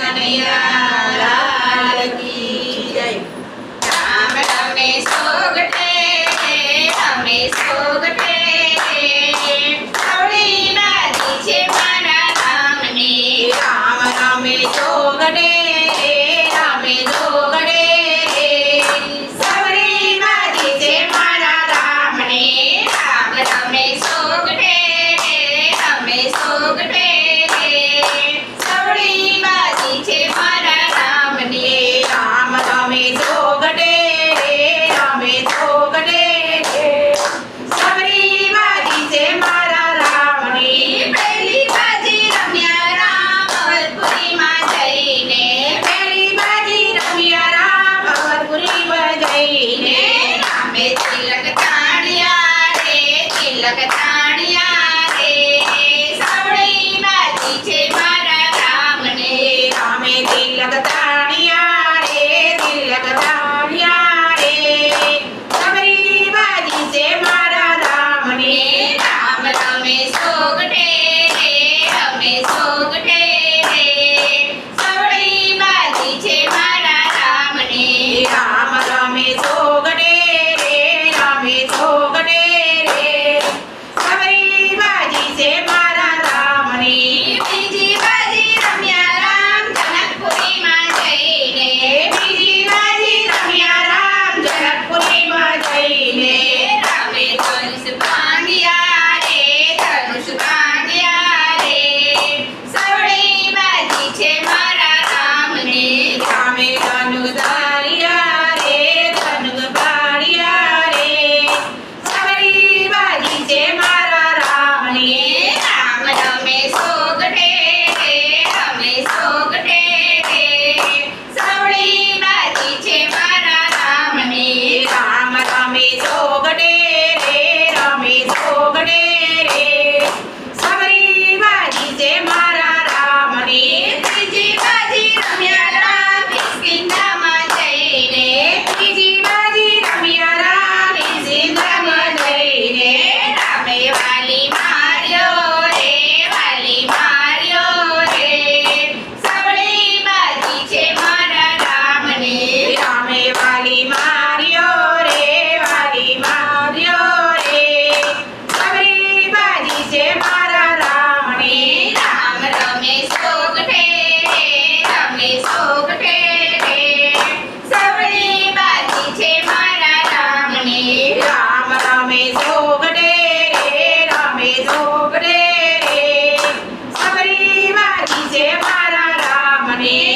કનૈયા લાલ કી જય. રામ રમે સોગઠે રમે સોગઠે આવડી બાજી છે મારા રામની. રામ રમે સોગઠે રમે સોગઠે સવડી બાજી છે મારા રામની. રામ રમે સોગઠે રમે સોગઠે સવડી બાજી છે મારા રામની. રામ રમે સોગઠે રમે સોગઠે સવડી બાજી છે મારા રામની. પહેલી બાજી રમ્યા રામ અવધપુરીમાં જઈને. પહેલી બાજી રમ્યા રામ અવધપુરીમાં જઈને. રામે તિલક તાણ્યા રે તિલક તાણ્યા રે સવડી બાજી છે મારા રામને. રામે તિલક તાણ્યા રે તિલક તાણ્યા રે સવડી બાજી છે મારા રામને. રામ રમે સોગઠે રમે સોગઠે સવડી બાજી છે મારા રામને. રામ રમે સોગઠે રમે સોગઠે સવડી બાજી છે મારા રામની. બીજી બાજી રમ્યા રામ જનકપુરીમાં જઈને. બીજી બાજી રમ્યા રામ જનકપુરીમાં જઈને. રામે ધનુષ ભાંગ્યા રે ધનુષ ભાંગ્યા રે સવડી બાજી છે મારા રામની. રામે ધનુષ ધાર્યા રે ધનુષ ભાળ્યા રે સવડી બાજી છે મારા રામની. રામ રમે સોગઠે રમે સોગઠે સવડી બાજી છે મારા રામની. રામ રમે સોગઠે રમે સોગઠે સવડી બાજી છે મારા રામની. ત્રીજી બાજી રમ્યા રામ કિષ્કિંધામાં જઈને. ત્રીજી બાજી રમ્યા રામ કિષ્કિંધામાં જઈને. રામે વાલી માર્યો રે વાલી માર્યો રે સવડી બાજી છે મારા રામની. રામે વાલી માર્યો રે વાલી માર્યો રે સવડી બાજી છે મારા રામની. રામ રમે સોગઠે રમે સોગઠે સવડી બાજી છે મારા રામની. રામ રમે સોગઠે રમે સોગઠે સવડી બાજી છે મારા રામની.